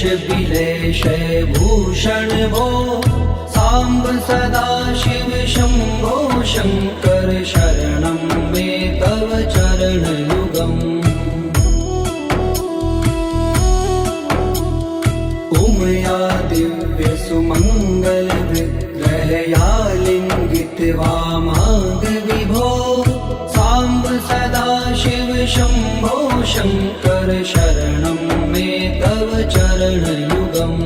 विलेशय भूषण भो साम्ब सदा शिव शम्भो शङ्कर शरणं मे तव चरणयुगम् उमया दिव्य सुमङ्गल विग्रहया लिङ्गित वामाङ्ग विभो साम्ब सदा शिव शम्भो शङ्कर शरणं मे तव चरणयुगम्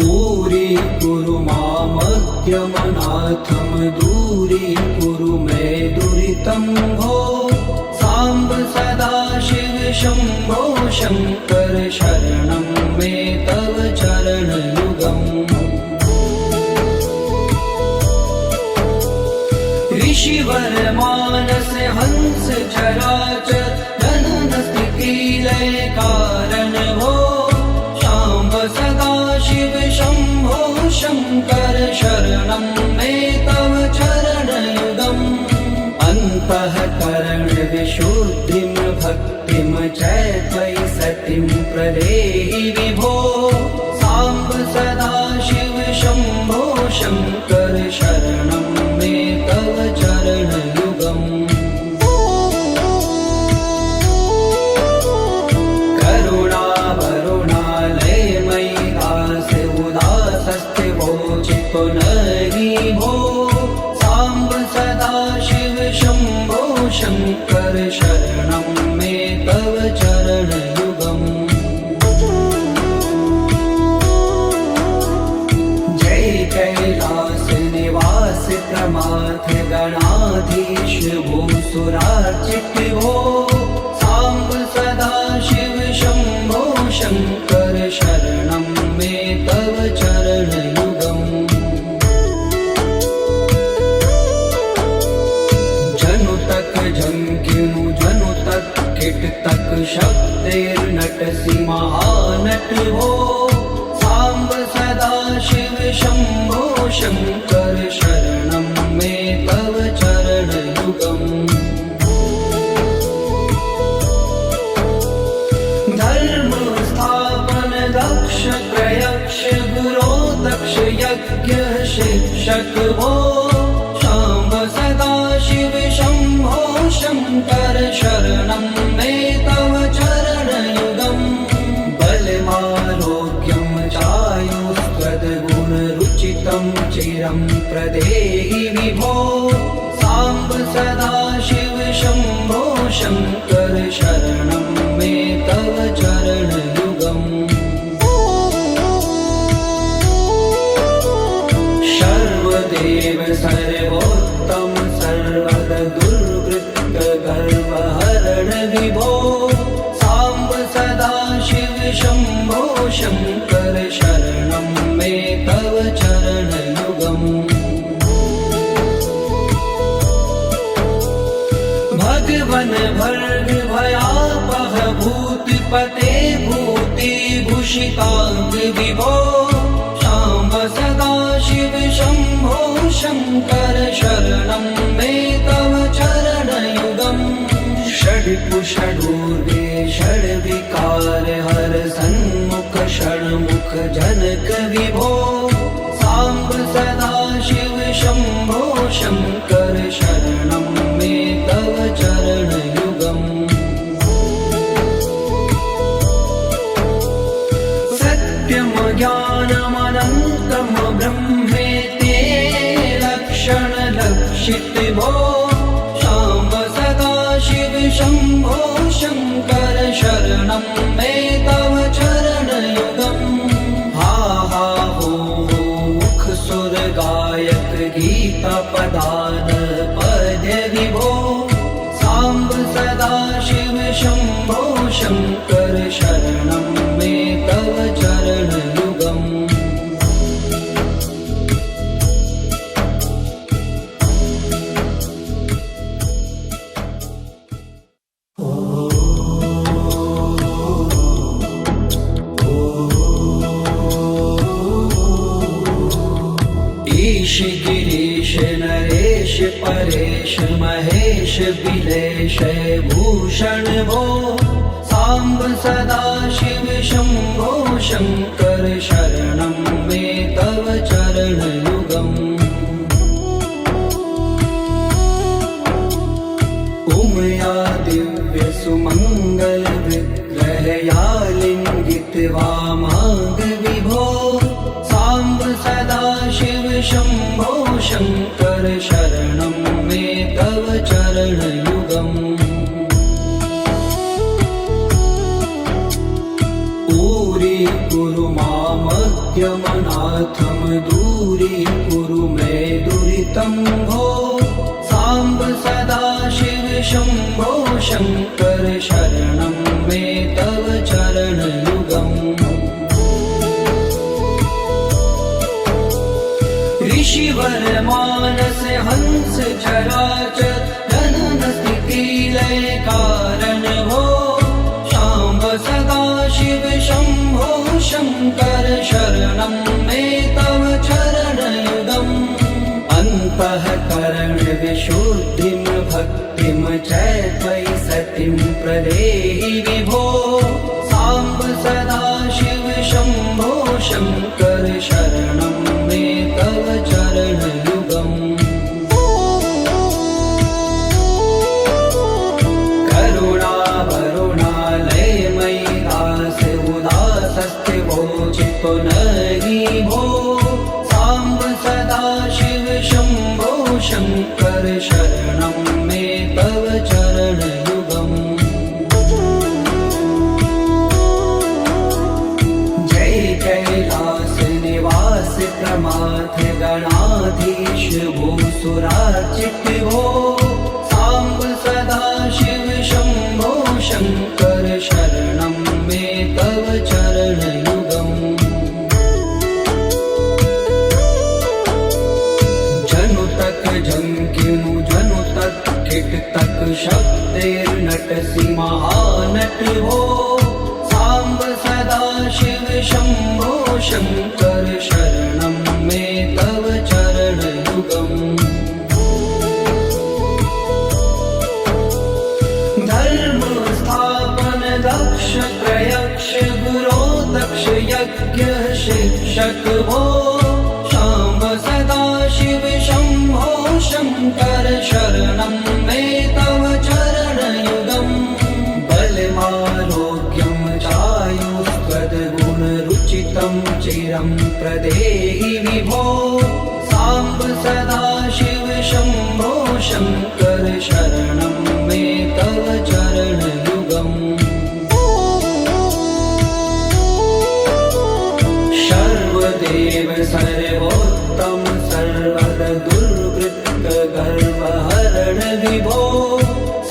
दूरी मामद्यमनाथं दूरीकुरु मे दुरितं भो साम्ब सदा शिव शम्भो शङ्कर शरणं मे तव चरणयुगम् ऋषिवर मानस हंस चराचर जनन स्थिति लय कारण भो शाम्ब सदा शिव शम्भो शङ्कर शरणं मे तव चरणयुगम् अन्तःकरण विशुद्धिं भक्तिं च त्वयि सतिं प्रदेहि विभो साम्ब सदा शिव शम्भो शङ्कर शरणं मे तव चरणयुगम् पुनरि भो साम्ब सदा शिव शम्भो शङ्कर शरणं मे तव चरणयुगम् जय कैलास निवास प्रमाथ गणाधीश भूसुरार्चित भो साम्ब सदा शिव शम्भो शङ्कर शरणं मे तव चरणयुगम् झंकिनु जनु तक किट तक शब्दैर्नटसि महानट भो साम्ब सदा शिव शम्भो शङ्कर शरणं मे तव चरणयुगम् धर्म स्थापन दक्ष प्रयक्ष गुरो दक्ष यज्ञ शिक्षक भो शाम्ब सदा शिव शम्भो शङ्कर शरणं मे तव चरणयुगम् बलमारोग्यं चायुस्त्वद्गुणरुचितं चिरं प्रदेहि विभो साम्ब सदा शिव शम्भो शङ्कर शरणं मे तव चरणयुगम् सर्वदेव सर्वोत्तम सर्वद दुर्वृत्त गर्वहरण विभो साम्ब सदा शिव शम्भो शङ्कर शरणं मे तव चरणयुगम् भगवन भर्ग भयापह भूतिपते भूतिभूषिताङ्ग विभो साम्ब सदा शिव शम्भो शङ्कर शरणं मे तव चरणयुगम् षड्पुषडूर्वे षड्विकार हर सन्मुख षण्मुख जनक विभो साम्ब सदा शिव शम्भो शङ्कर शरणं मे तव चरणयुगम् सत्यं ज्ञानमनन्तं ब्रह्मेति लक्षणलक्षित भो साम्ब सदा शिव शम्भो शङ्कर शरणं मे तव चरणयुगम् हा हा हो मुख सुर गायक गीता पदान पद्य विभो साम्ब सदा शिव शम्भो शङ्कर शरणं मे तव चरणयुगम् क्लेश विलेशय भूषण भो साम्ब सदा शिव शम्भो शङ्कर शरणं मे तव चरणयुगम् उमया दिव्य सुमङ्गल विग्रहया लिङ्गित्वा माग विभो साम्ब सदा शिव शम्भो शङ्कर शरणं मे तव चरणयुगम् दूरी मामज्ञमनाथं दूरीकुरु मे दुरितं भो साम्ब सदा शिव शम्भो शङ्कर शरणं मे तव चरणयुगम् ऋषिवर मानस हंस चराचर जनन स्थिति लय कारण भो शाम्ब सदा शिव शम्भो शङ्कर शरणं मे तव चरणयुगम् अन्तःकरण विशुद्धिं भक्तिं च त्वयि सतिं प्रदेहि विभो साम्ब सदा शिव शम्भो शङ्कर शरणं मे तव चरणयुगम् चित्तो नहि भो साम्ब सदा शिव शम्भो शङ्कर शरणं मे तव चरणयुगम् जय कैलास निवास प्रमाथ गणाधीश भूसुरार्चित भो साम्ब सदा शिव शम्भो शङ्कर शरणं मे तव चरणयुगम् जंकिनु जनु तक किट तक शब्देर्नटसि महानट हो साम्ब सदा शिव शम्भो शङ्कर शरणं मे तव चरणयुगम् धर्म स्थापन दक्ष प्रयक्ष गुरो दक्ष यज्ञ शिक्षक भो शाम्ब सदा शिव शम्भो शङ्कर शरणं मे तव चरणयुगम् बलमारोग्यं चायुस्त्वद्गुणरुचितं चिरं प्रदेहि विभो साम्ब सदा शिव शम्भो शङ्कर शरणं मे तव चरणयुगम् सर्वदेव सर्वोत्तम सर्वर दुर्वृत्त गर्वहरण विभो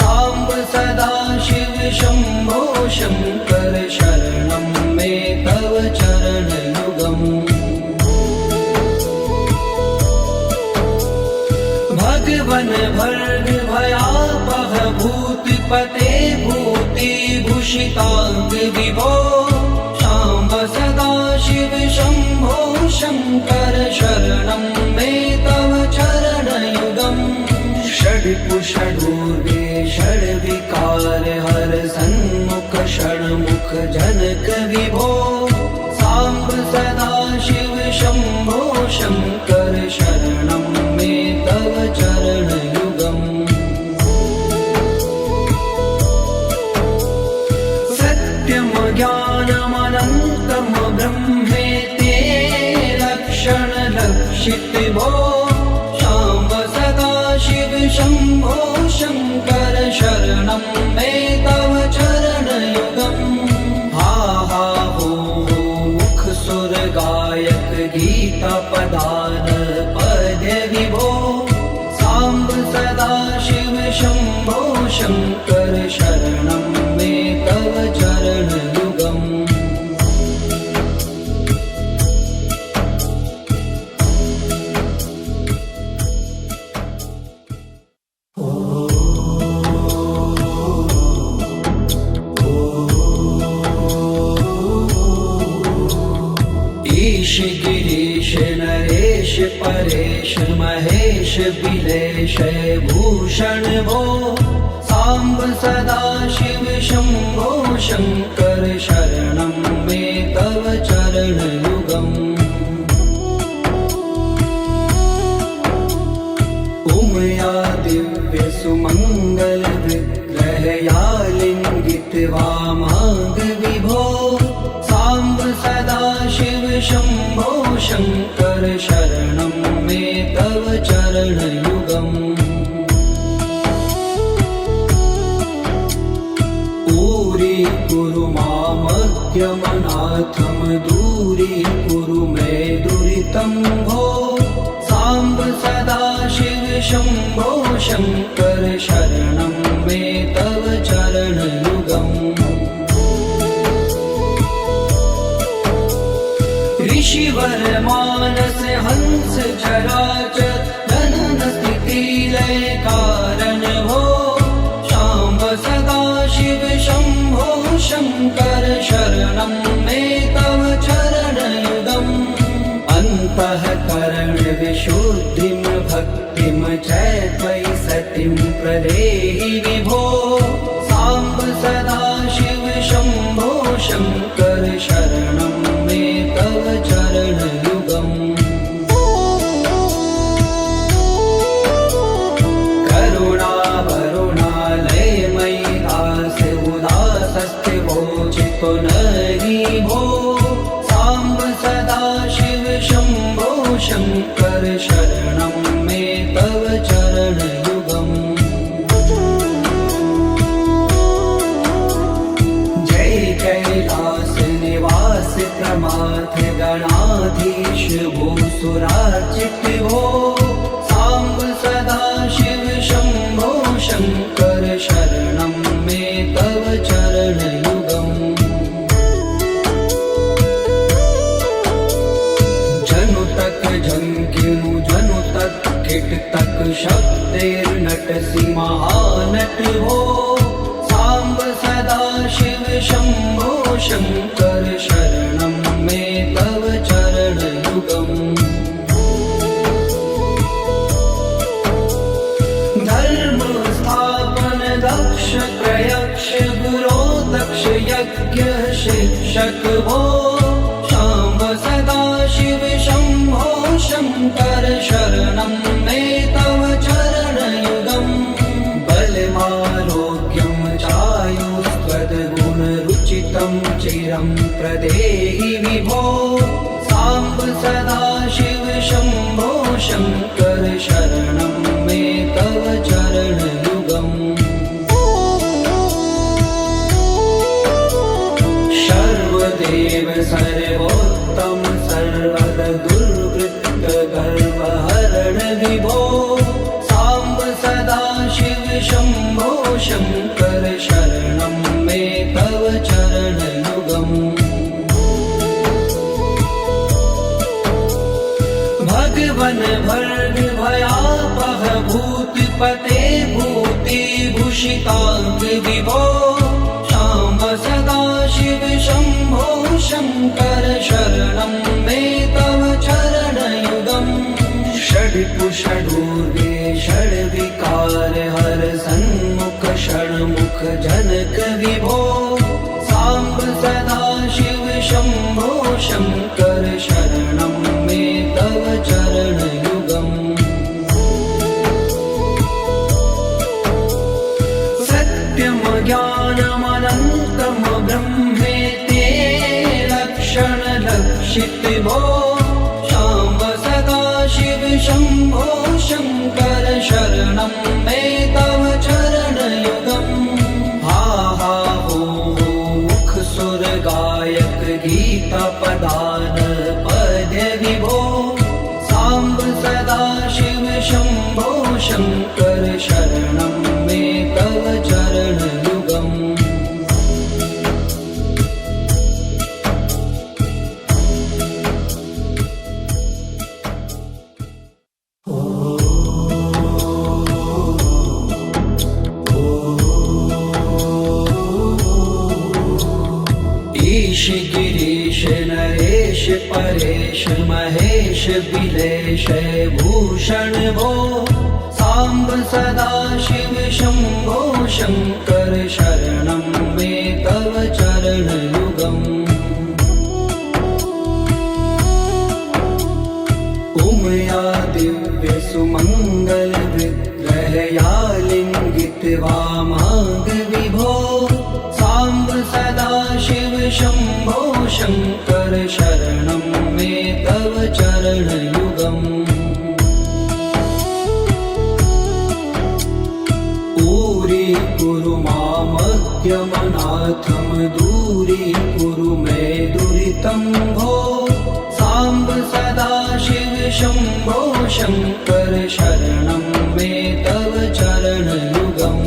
साम्ब सदा शिव शम्भो शङ्कर शरणं मे तव चरणयुगम् भगवन भर्ग भयापह भूतिपते भूतिभूषिताङ्ग विभो शाम्ब सदा शिव शम्भो शङ्कर शरणं मे तव चरणयुगम् षड्पुषडूर्वे षड्विकार हर सन्मुख षण्मुख जनक विभो साम्ब सदा शिव शम्भो शङ्कर शरणं मे तव चरणयुगम् सत्यं ज्ञानमनन्तं ब्रह्मेते लक्षण लक्षित भो शाम्ब सदा शिव शम्भो शङ्कर शरणं मे तव चरणयुगम् हा हा हो मुख सुर गायक गीता पदान पद्य विभो साम्ब सदा शिव शम्भो शङ्कर शरणं मे तव चरणयुगम् ईश गिरीश नरेश परेश महेश बिलेश भूषण भो सांब सदा शिव शंभो शंकर शरणं मे तव चरणयुगम् उमया दिव्य सुमंगल विग्रहया लिंगित वामांग विभो सांब सदा शिव शंभो शंकर शरणं मे तव चरणयुगम् कुरु मामज्ञमनाथं दूरीकुरु मे दुरितं भो सांब सदा शिव शंभो शंकर शरणं मे तव चरणयुगम् ऋषिवर मानस हंस चराचर जनन स्थिति लय कारण भो शाम्ब सदा शिव शंभो शंकर शरणं मे तव चरणयुगम् अन्तःकरण विशुद्धिं भक्तिं च त्वयि सतिं प्रदेहि विभो सांब सदा शिव शंभो शंकर शरणं मे तव चरणयुगम् करुणावरुणालयमयि दास उदासस्थिवोचितो नहि भो सांब सदा शिव शंभो शंकर शरणं मे तव चरणयुगम् जय कैलास निवास प्रमाथ गणाधीश भूसुरार्चित भो सांब सदा शिव शंभो शंकर शरणं मे तव चरणयुगम् जनु तक झंकिनु जनु तक किट तक शब्देर्नटसि महानट हो सांब सदा शिव शंभो शंकर शरणं मे तव चरणयुगम् धर्म स्थापन दक्ष प्रयक्ष गुरो दक्ष यज्ञ शिक्षक भो शाम्ब सदा शिव शंभो शंकर शरणं मे तव चरणयुगम् बलमारोग्यं चायुस्त्वद्गुणरुचितं चिरं प्रदेहि विभो सांब सदा शिव शंभो शंकर शरणं मे तव चरणयुगम् सर्वदेव सर्वोत्तम सर्वद दुर्वृत्त गर्वहरण विभो सांब सदा शिव शंभो शंकर शरणं मे तव चरणयुगम् भगवन भर्ग भयापह भूतपते भूति भूषितांग विभो शाम्ब सदा शिव शंभो शंकर शरणं मे तव चरणयुगम् षड्कुषडूर्वे षड्विकार हर सन्मुख षण्मुख जनक विभो सांब सदा शिव शंभो शंकर शरणं मे तव चरणयुगम् सत्यं ज्ञानमनन्तं ब्रह्मेति लक्षण लक्षित भो शाम्ब सदा शिव शंभो शंकर शरणं मे तव चरणयुगम् हा हा हो मुख सुर गायक गीता पदान पद्य विभो सांब सदा शिव शंभो शंकर शरणं मे तव चरणयुगम् गिरीश नरेश परेश महेश बिलेश भूषण भो सांब सदा शिव शंभो शंकर शरणं मे तव चरण युगम् उमया दिव्य सुमंगल विग्रहया लिंगित वामांग विभो सांब सदा शिव शंभो शंकर शरणं मे तव चरण युगम् ऊरी कुरु मामद्यमनाथम दूरी कुरु मे दुरितं भो सांब सदा शिव शंभो शंकर शरणं मे तव चरण युगम्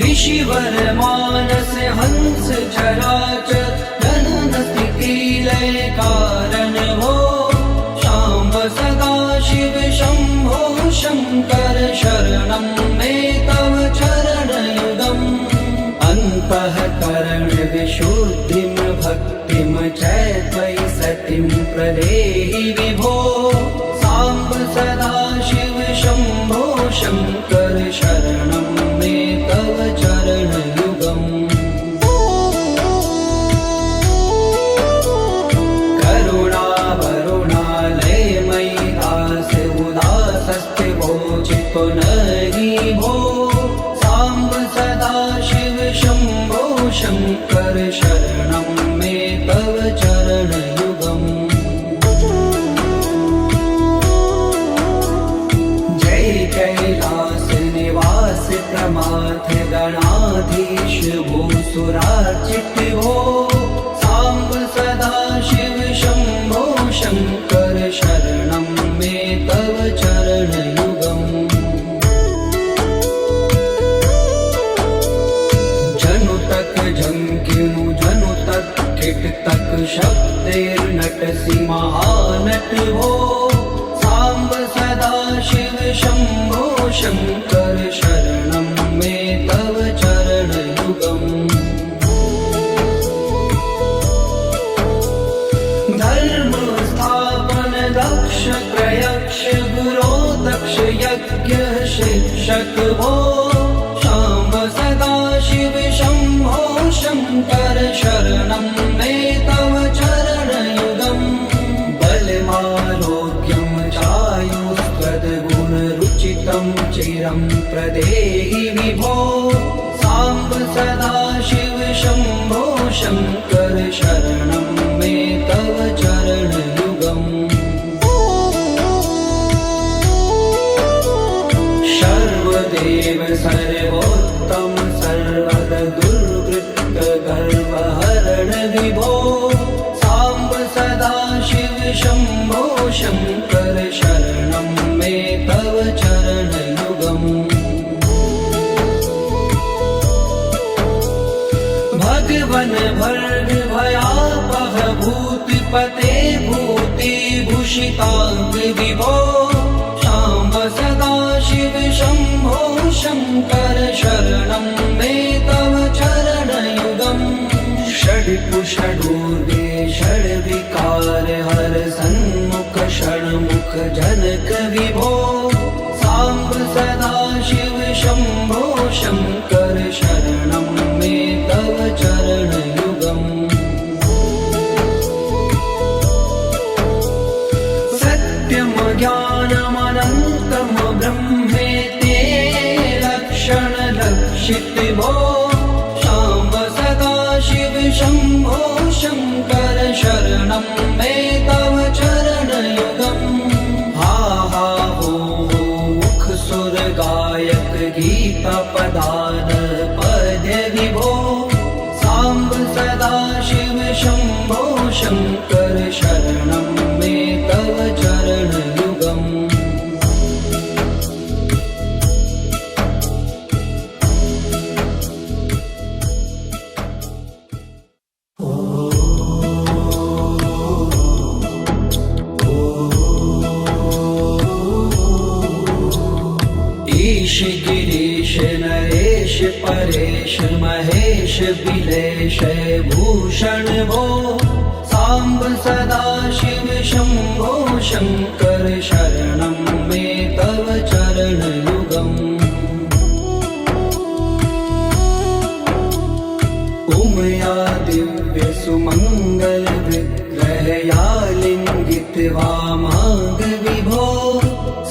ऋषिवर मानस हंस चराचर जनन स्थिति लय कारण भो शाम्ब सदा शिव शंभो शंकर शरणं मे तव चरण युगम् अन्तःकरण विशुद्धिं भक्तिं च त्वयि सतिं प्रदेहि विभो सांब सदा शिव शंभो शंकर शरणं मे तव चरण युगम् करुणा वरुणालय मयि दास उदासस्ते वोचितो नहि भो सांब सदा शिव शंभो शंकर शरणं मे तव चरण युगम् जय कैलास निवास प्रमाथ गणाधीश भूसुरार्चित भो सांब सदा शिव शंभो शंकर शरणं मे तव चरण युगम् जनु तक झंकिनु जनु तक किट तक शब्दैर्नटसि महानट भो सांब सदा शिव शंभो शंकर शरणं मे तव चरण युगम् धर्म स्थापन दक्ष प्रयक्ष गुरो दक्ष यज्ञ शिक्षक भो शाम्ब सदा शिव शंभो शंकर शरणं मे तव चरण युगम् बलमारोग्यं चायुस्त्वद्गुणरुचितं चिरं प्रदेहि विभो सांब सदा शिव शंभो शंकर शरणं मे तव चरण युगम् सर्वदेव सर्वोत्तम सर्वद दुर्वृत्त गर्वहरण विभो सांब सदा शिव शंभो शंकर शरणं मे तव चरण युगम् भगवन भर्ग भयापह भूतिपते भूति भूषितांग विभो शाम्ब सदा शिव शंभो शंकर शरणं मे तव चरण युगम् षड्कुषडूर्वे षड्विकार हर सन्मुख षण्मुख जनक विभो सांब सदा शिव शंभो शंकर शरणं मे तव चरण युगम् सत्यम ज्ञानमनन्तं ब्रह्मेते लक्षण लक्षित भो शाम्ब सदा शिव शंभो शंकर शरणं मे तव चरण युगम् हा हा हो मुख सुर गायक गीता पदान पद्य विभो सांब सदा शिव शंभो शंकर शरणं मे तव चरण युगम् महेश बिलेश भूषण भो सांब सदा शिव शंभो शंकर शरणं मे तव चरण युगम् उमया दिव्य सुमंगल विग्रहया लिंगित वामांग विभो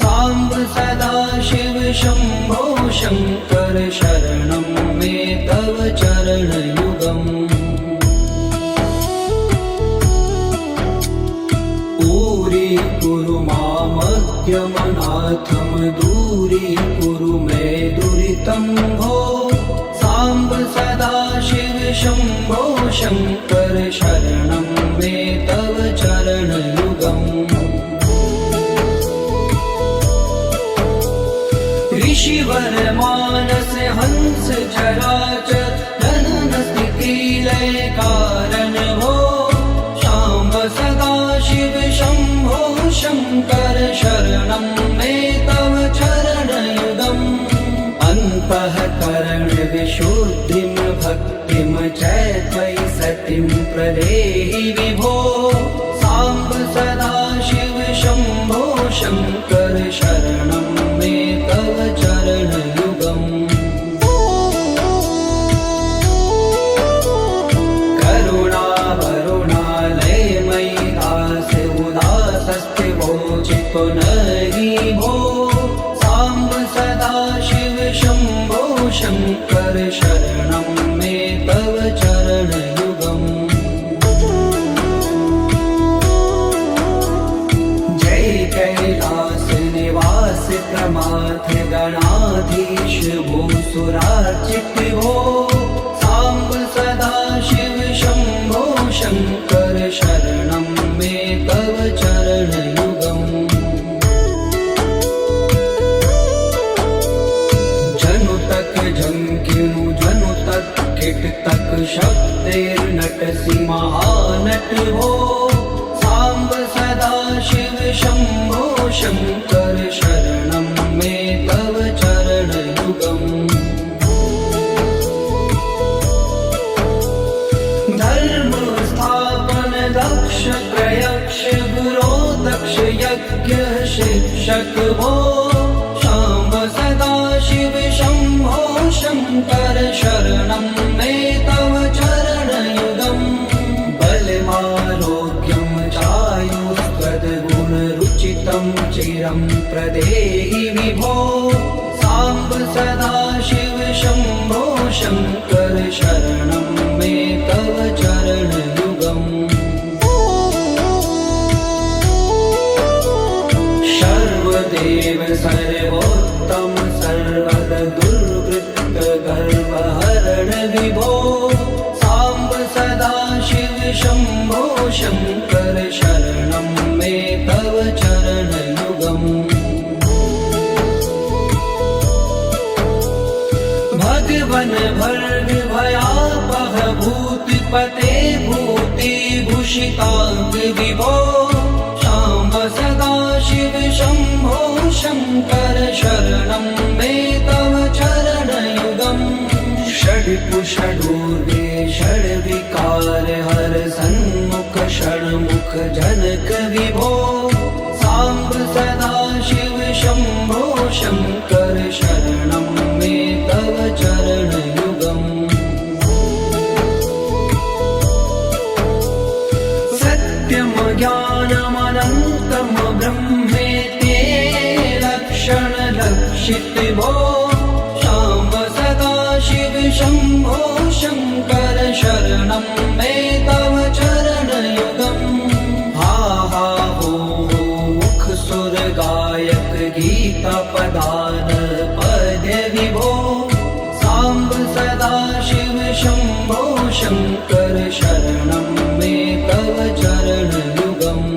सांब सदा शिव शंभो शंकर शरणं मे तव चरण युगम् ऊरी कुरु मामज्ञमनाथम दूरी कुरु मे दुरितं भो सांब सदा शिव शंभो शंकर शरणं मे तव चरण युगम् ऋषिवर मानस हंस चराचर जनन स्थिति लय कारण भो शाम्ब सदा शिव शंभो शंकर शरणं मे तव चरण युगम् अन्तःकरण विशुद्धिं भक्तिं च त्वयि सतिं प्रदेहि विभो सांब सदा शिव शंभो शंकर शरणं मे तव चरण युगम् करुणा वरुणालय मयि दास उदासस्थिवो चित्तो नहि भो सांब सदा शिव शंभो शंकर शरणं मे तव चरण युगम् जय कैलास निवास प्रमाथ गणाधीश भूसुरार्चित भो सांब सदा शिव शंभो शंकर शरणं मे तव चरण युगम् जनु तक झंकिनु जनु तक किट तक शब्दैर्नटसि महानट भो सांब सदा शिव शंभो शंकर शरणं मे तव चरण युगम् धर्म स्थापन दक्ष प्रयक्ष गुरो दक्ष यज्ञ शिक्षक भो शाम्ब सदा शिव शंभो शंकर शरणं मे तव चरण युगम् बलमारोग्यं चायुस्त्वद्गुणरुचितं चिरं प्रदेहि विभो सांब सदा शिव शंभो शंकर शरणं मे तव चरण युगम् सर्वदेव सर्वोत्तम सर्वद दुर्वृत्त गर्वहरण विभो सांब सदा शिव शंभो शंकर शरणं मे तव चरण युगम् भगवन भर्ग भयापह भूतिपते भूति भूषितांग विभो शाम्ब सदा शिव शंभो शंकर शरणं मे तव चरण युगम् षड्पुषडूर्वे षड्विकार हर सन्मुख षण्मुख जनक विभो सांब सदा शिव शंभो शंकर शरणं मे तव चरण युगम् सत्यम ज्ञानमनन्तं ब्रह्मेति लक्षण लक्षित भो शाम्ब सदा शिव शंभो शंकर शरणं मे तव चरण युगम् हा हा हो मुख सुर गायक गीता पदान पद्य विभो सांब सदा शिव शंभो शंकर शरणं मे तव चरण युगम्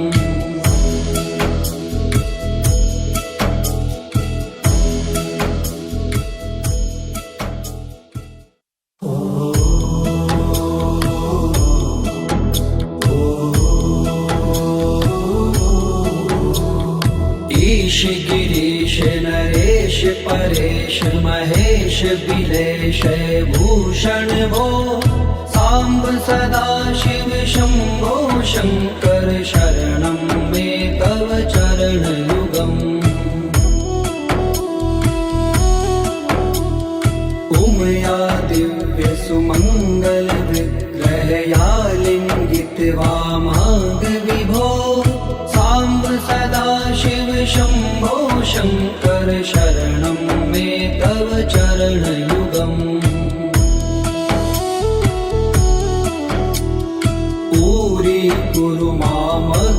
परेश महेश बिलेश भूषण भो सांब सदा शिव शंभो शंकर शरणं मे तव चरणयुगम् उमया दिव्य सुमंगल विग्रहया लिंगित वामांग विभो सांब सदा शिव शंभो शंकर शरणं मे तव चरणयुगम् दूरी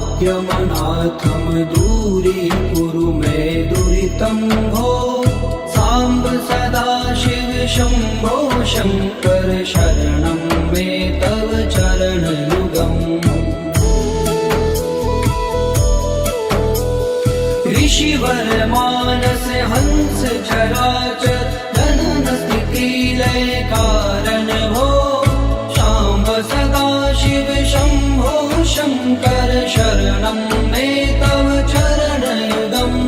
मामज्ञमनाथं दूरी कुरु मे दुरितं भो सांब सदा शिव शंभो शंकर शरणं मे तव चरणयुगम् ऋषिवर मानस हंस चराचर जनन स्थिति लय कारण भो सांब सदा शिव शंभो शंकर शरणं मे तव चरणयुगम्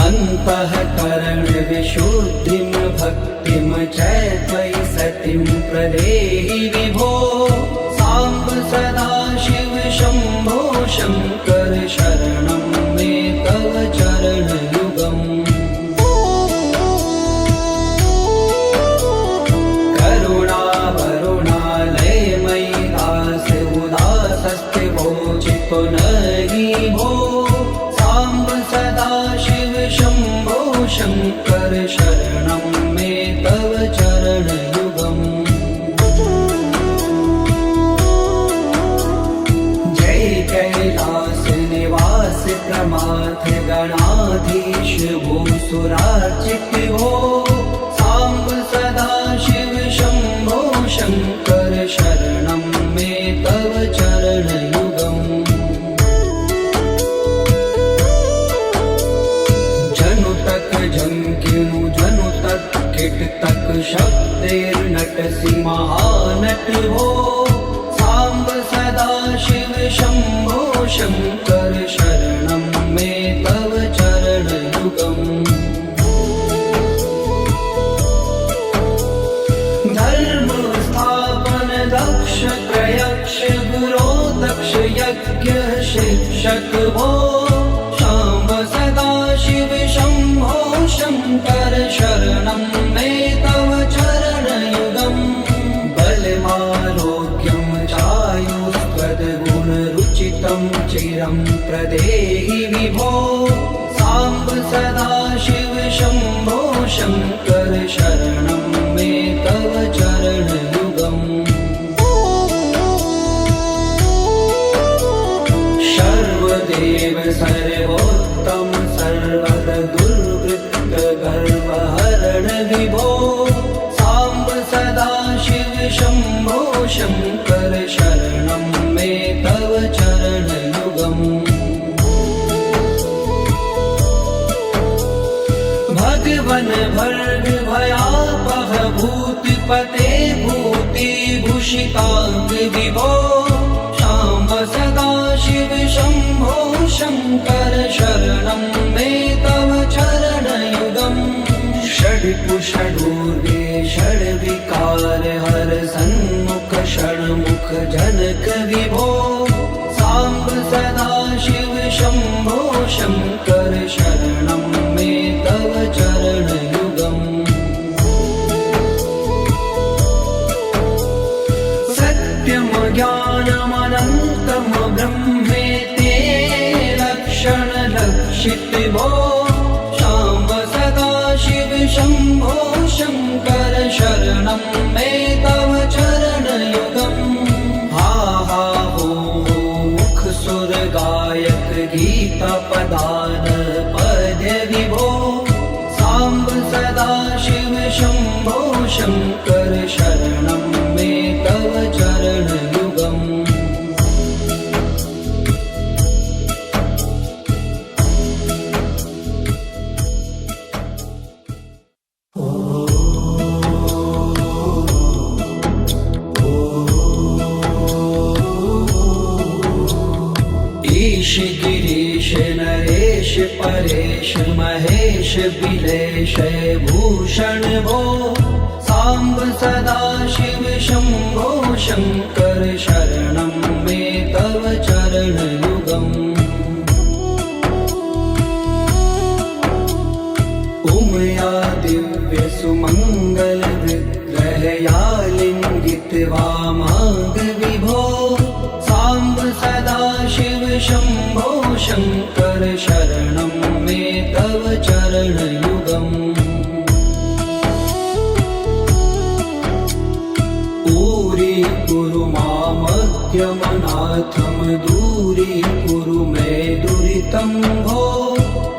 अन्तःकरण विशुद्धिं भक्तिं च त्वयि सतिं प्रदेहि विभो सांब सदा शिव शंभो शंकर शरणं मे तव चरणयुगम् नहीं भो सांब सदा शिव शंभो शंकर शरणं मे तव चरणयुगम् जय कैलास निवास प्रमाथ गणाधीश भूसुरार्चित भो सांब सदा शिव शंभो शंकर शरणं मे तव चरणयुगम् झंकिनु जनु तक किट तक शब्देर्नटसि महानट हो सांब सदा शिव शंभो शंकर शरणं मे तव चरणयुगम् धर्म स्थापन दक्ष प्रयक्ष गुरो दक्ष यज्ञ शिक्षक भो सांब सदा शिव शंभो शंकर शरणं मे तव चरणयुगम् बलमारोग्यं चायुष्पदगुणरुचितं चिरं प्रदेहि विभो सांब सदा शिव शंभो शंकर शरणं मे तव चरणयुगम् सर्वदेव सर्वोत्तम सर्वद दुर्वृत्त गर्वहरण विभो सांब सदा शिव शंभो शंकर शरणं मे तव चरणयुगम् भगवन भर्ग भयापह भूतिपते भूतिभूषितांग विभो सांब सदा शिव शंभो शंकर शरणं मे तव चरणयुगम् षड्कुषडूर्वे षड्विकार हर सन्मुख षण्मुख जनक विभो सांब सदा शिव शंभो शंकर शरणं मे तव चरणयुगम् सत्यम ज्ञानमनन्तम ब्रह्मेते लक्षण लक्षित भो सांब सदा शिव शंभो शंकर शरणं मे तव चरणयुगम् हा हा हो मुख सुर गायक गीता पदान पद्य विभो सांब सदा शिव शंभो शंकर शरणं मे तव चरणयुगम् परेश महेश बिलेश भूषण भो सांब सदा शिव शंभो शंकर शरणं मे तव चरणयुगम् उमया दिव्य सुमंगल विग्रहया लिंगित वामांग विभो सांब सदा शिव शंभो शंकर शरणं मे तव चरणयुगम् कुरु मामद्यमनाथं दूरीकुरु मे दुरितं भो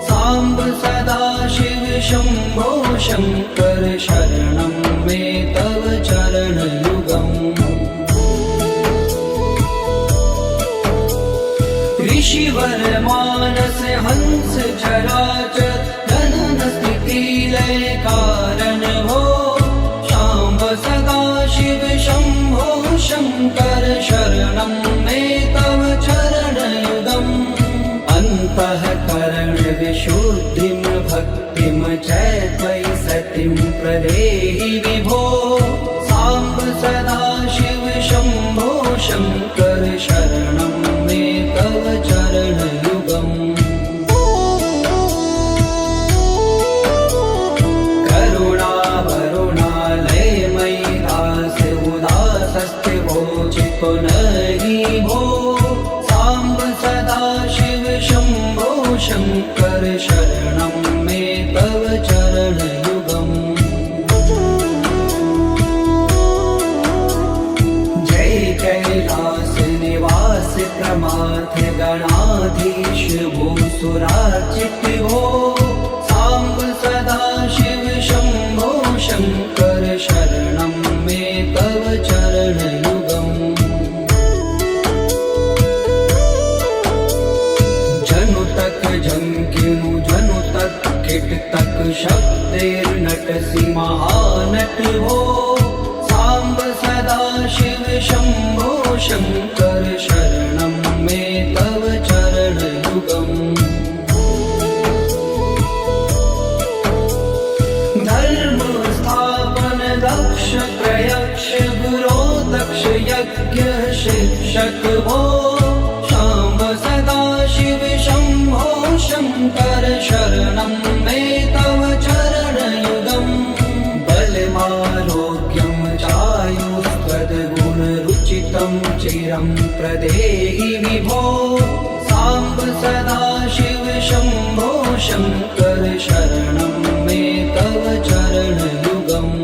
सांब सदा शिव शंभो शंकर शरणं मे तव चरणयुगम् ऋषिवर मानस हंस चराचर जनन स्थिति लय कारण भो सांब सदा शिव शंभो शंकर शरणं मे तव चरणयुगम् अन्तःकरण विशुद्धिं भक्तिं च त्वयि सतिं प्रदेहि विभो सांब सदा शिव शंभो शंकर शरणं मे तव चरणयुगम् पुनरि भो सांब सदा शिव शंभो शंकर शरणं मे तव चरणयुगम् जय कैलास निवास प्रमाथ गणाधीश भूसुरार्चित भो सांब सदा शिव शंभो शंकर शरणं मे तव चरणयुगम् जंकिनु जनु तक किट तक शब्देर्नटसि महानट हो सांब सदा शिव शंभो शंकर शरणं मे तव चरणयुगम् धर्म स्थापन दक्ष प्रयक्ष गुरो दक्ष यज्ञ शिक्षक भो सांब सदा शिव शंभो शंकर शरणं मे तव चरणयुगम् बलमारोग्यं चायुस्त्वद्गुणरुचितं चिरं प्रदेहि विभो सांब सदा शिव शंभो शंकर शरणं मे तव चरणयुगम्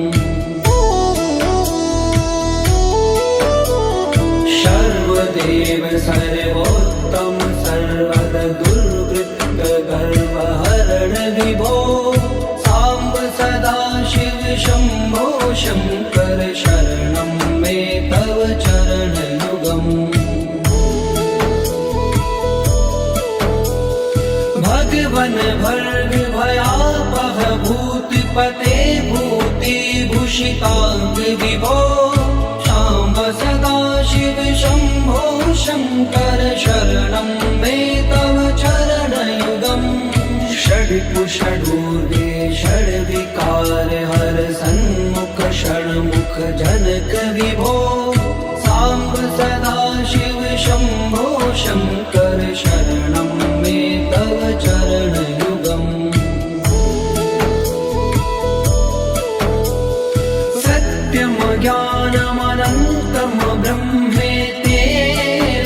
सर्वदेव सर्वोत्तम सर्वद दुर्वृत्त गर्वहरण विभो सांब सदा शिव शंभो शंकर शरणं मे तव चरणयुगम् भगवन भर्ग भयापह भूतिपते भूतिभूषितांग विभो सांब सदा शिव शंभो शंकर शरणं मे तव चरणयुगम् षड्कुषडूर्वे षड्विकार हर सन्मुख षण्मुख जनक विभो सांब सदा शिव शंभो शंकर शरणं मे तव चरणयुगम् सत्यम ज्ञानमनन्तं ब्रह्मेति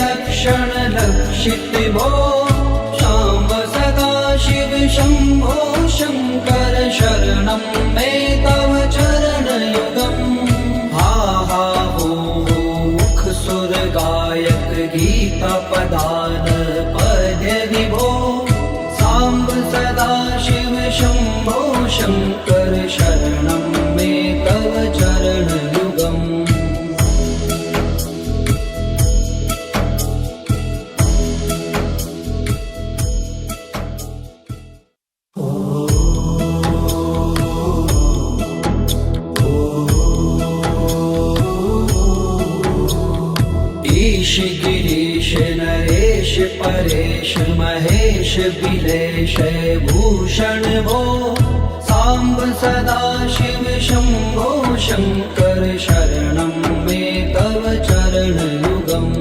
लक्षण लक्षित भो सांब सदा शिव शंभो शंकर शरणं मे तव चरणयुगम् हा हा हो मुख सुर गायक गीता पदान पद्य विभो सांब सदा शिव शंभो शंकर शरणं मे तव चरणयुगम् ईश गिरीश नरेश परेश महेश बिलेश भूषण भो सांब सदा शिव शंभो शंकर शरणं मे तव चरणयुगम्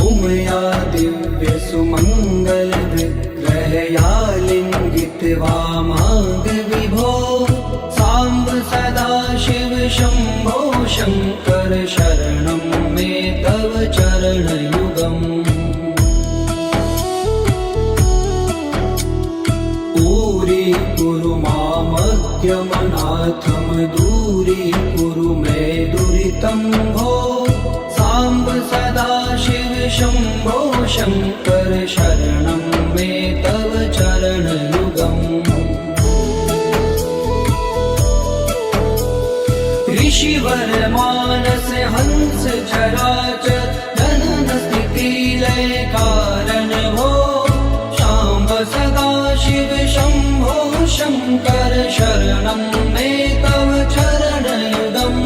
उमया दिव्य सुमंगल विग्रहया लिंगित वामांग विभो सांब सदा शिव शंभो शंकर शरणं मे तव चरणयुगम् कुरु मामज्ञमनाथं दूरीकुरु मे दुरितं भो सांब सदा शिव शंभो शंकर शरणं मे तव चरणयुगम् ऋषिवर मानस हंस चराचर जनन स्थिति लय कारण भो सांब सदा शिव शंभो शंकर शरणं मे तव चरणयुगम्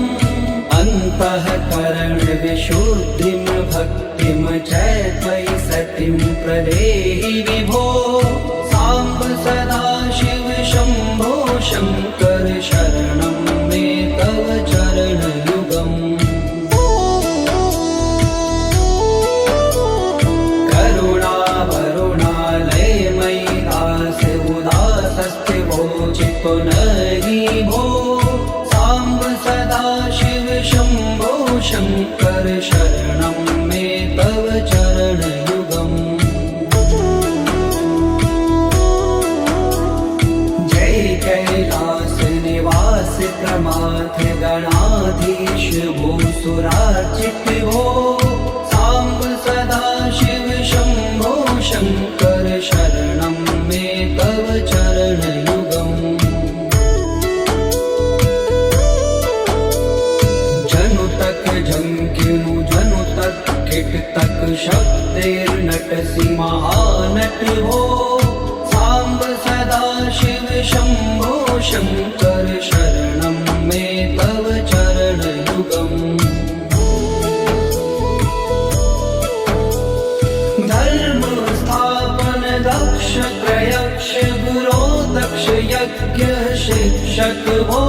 अन्तःकरण विशुद्धिं भक्तिं च त्वयि सतिं प्रदेहि विभो सांब सदा शिव शंभो शंकर शरणं मे तव चरणयुगम् चित्तो नहि भो सांब सदा शिव शंभो शंकर शरणं मे तव चरणयुगम् जय कैलास निवास प्रमाथ गणाधीश भूसुरार्चित भो सांब सदा शिव शंभो शंकर शरणं मे तव चरणयुगम् जनु तक झंकिनु जनु तक किट तक शब्देर्नटसि महानट हो सांब सदा शिव शंभो शंकर शरणं मे तव चरणयुगम् धर्म स्थापन दक्ष प्रयक्ष गुरो दक्ष यज्ञ शिक्षक भो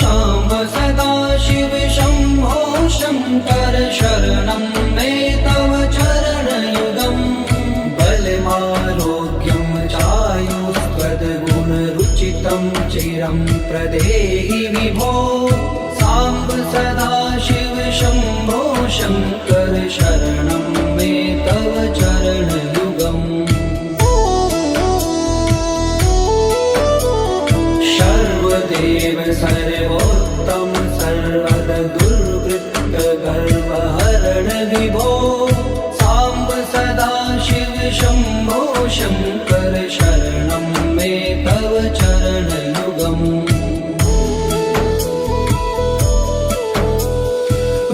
सांब सदा शिव शंभो शंकर शरणं मे तव चरणयुगम् बलमारोग्यं चायुष्पदगुणरुचितं चिरं प्रदेहि विभो सांब सदा शिव शंभो शंकर शरणं मे तव चरणयुगम् सर्वदेव सर्वोत्तम सर्वद दुर्वृत्त गर्वहरण विभो सांब सदा शिव शंभो शंकर शरणं मे तव चरणयुगम्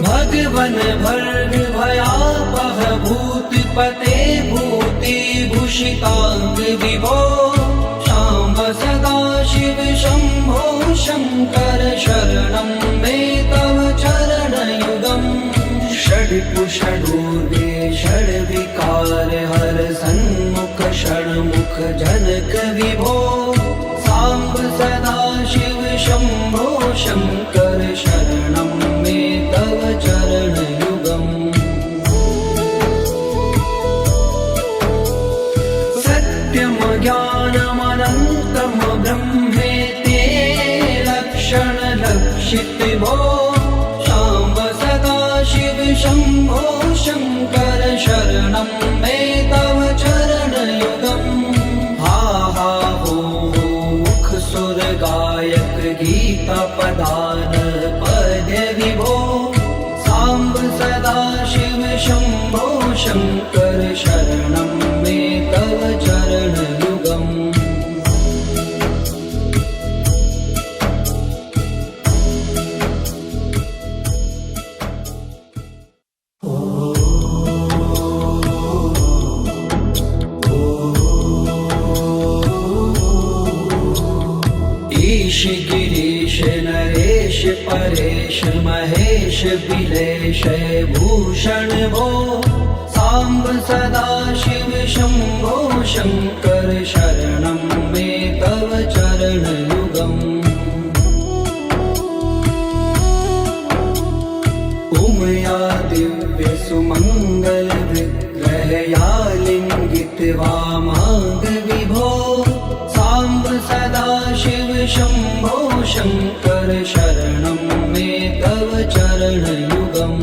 भगवन भर्ग भयापह भूतपते भूति भूषितांग विभो सांब सदा शिव शंभो शंकर शरणं मे तव चरणयुगम् षड्कुषडूर्वे षड्विकार हर सन्मुख षण्मुख जनक विभो सांब सदा शिव शंभो शंकर शरणं मे तव चरणयुगम् सत्यम ज्ञानमनन्तं ब्रह्मेति लक्षण लक्षित भो सांब सदा शिव शंभो शंकर शरणं मे तव चरणयुगम् हा हा हो मुख सुर गायक गीता पदान पद्य विभो सांब सदा शिव शंभो शंकर शरणं मे तव चरणयुगम् ईश गिरीश नरेश परेश महेश बिलेश भूषण भो सांब सदा शिव शंभो शंकर शरणं मे तव चरण युगम् उमया दिव्य सुमंगल विग्रहया लिंगित वामांग विभो सांब सदा शिव शंभो शंकर शरणं मे तव चरण युगम्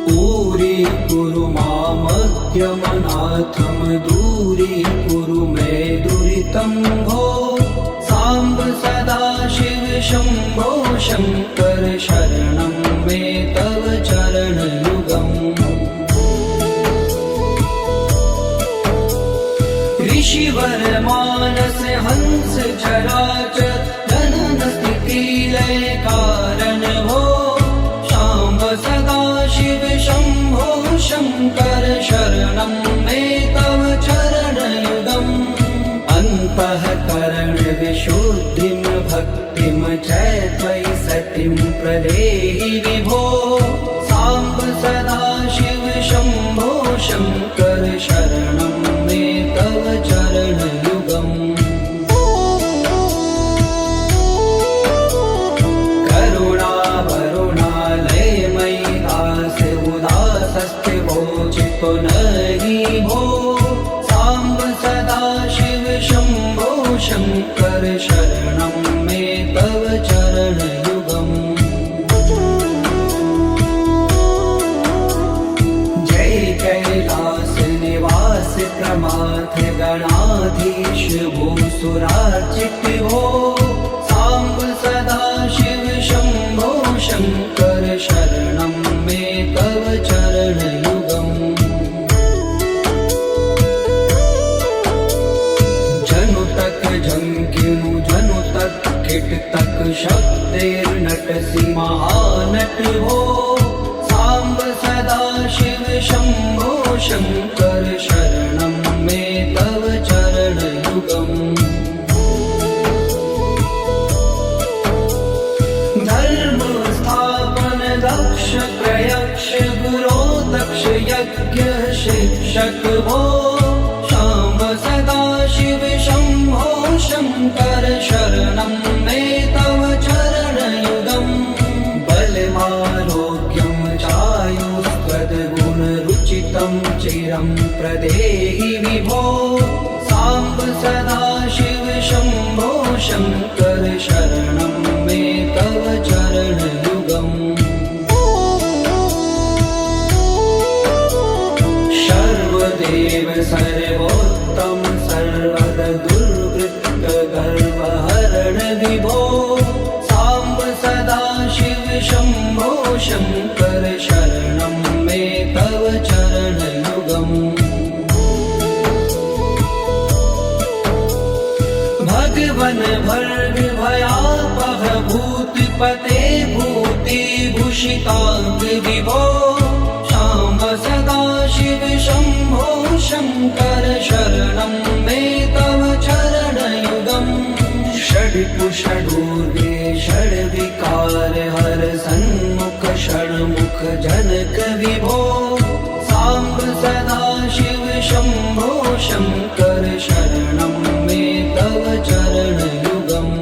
पूरी कुरु मामग्यमनाथम दूरी कुरु मे दुरितं भो सांब सदा शिव शंभो शंकर शरणं मे तव चरण युगम् ऋषिवर मानस हंस चराचर जनन स्थिति लय कारण भो शाम्ब सदा शिव शंभो शंकर शरणं मे तव चरण युगम् अन्तःकरण विशुद्धिं भक्तिं च त्वयि सतिं प्रदेहि विभो सांब सदा शिव शंभो शंकर शरणं मे तव चरण युगम् करुणा वरुणालय मयि दास उदासस्ते वोचितो नहि भो सांब सदा शिव शंभो शंकर शरणं मे तव चरण युगम् जय कैलास निवास प्रमाथ गणाधीश भूसुरार्चित भो सांब सदा शिव शंभो शंकर शरणं मे तव चरण युगम् जनु तक झंकिनु जनु तक किट तक शब्देर्नटसि महानट भो सांब सदा शिव शंभो शंकर शरणं मे तव चरण युगम् धर्म स्थापन दक्ष प्रयक्ष गुरो दक्ष यज्ञ शिक्षक भो शाम्ब सदा शिव शंभो शंकर शरणं मे तव चरण युगम् बलमारोग्यं चायुस्त्वद्गुणरुचितं चिरं प्रदेहि विभो सांब सदा शिव शंभो शंकर शरणं मे तव चरण युगम् सर्वदेव सर्वोत्तम सर्वद दुर्वृत्त गर्वहरण विभो सांब सदा शिव शंभो शंकर शरणं मे तव चरण युगम् भगवन भर्ग भयापह भूतिपते भूति भूषितांग विभो सांब सदा शिव शंभो शंकर शरणं मे तव चरण युगम् षड्कुषडूर्गे षड्विकार हर सन्मुख षण्मुख जनक विभो सांब सदा शिव शंभो शंकर शरणं मे तव चरण युगम्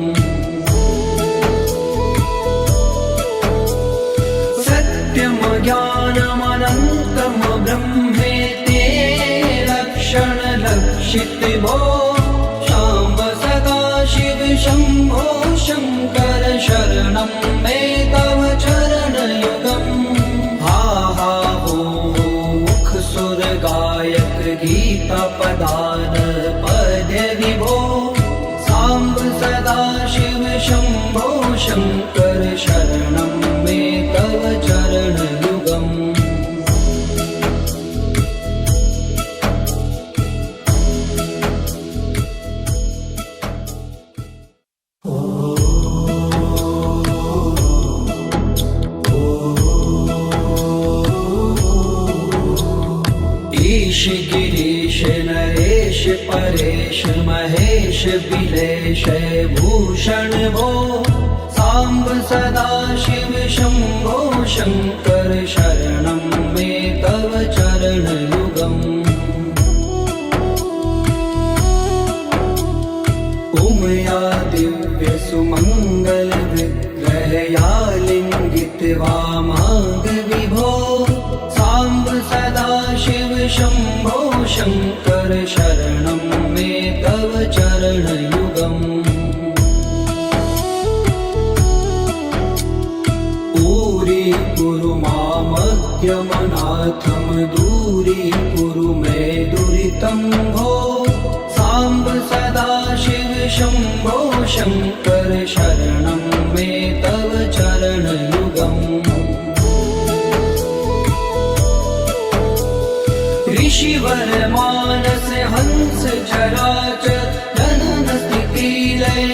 सत्यम ज्ञानमनन्तम ब्रह्मेते लक्षण लक्षित भो सांब सदा शिव शंभो शंकर शरणं मे तव चरण युगम् हा हा हो मुख सुर गायक गीता पदान पद विभो सांब सदा शिव शंभो शंकर शरणं मे तव चरण युगम् ईश गिरीश नरेश परेश महेश बिलेश भूषण भो सांब सदाशिव शंभो शंकर शरणं मे तव चरणयुगम् उमया दिव्य सुमंगल विग्रहया लिंगित वामांग विभो सांब सदाशिव शंभो शंकर शरणं मे तव चरणयुगम् दूरी मामज्ञमनाथम दूरी कुरु मे दुरितं भो सांब सदाशिव शंभो शंकर शरणं मे तव चरणयुगम् ऋषिवर मानस हंस चराचर जनन स्थिति लय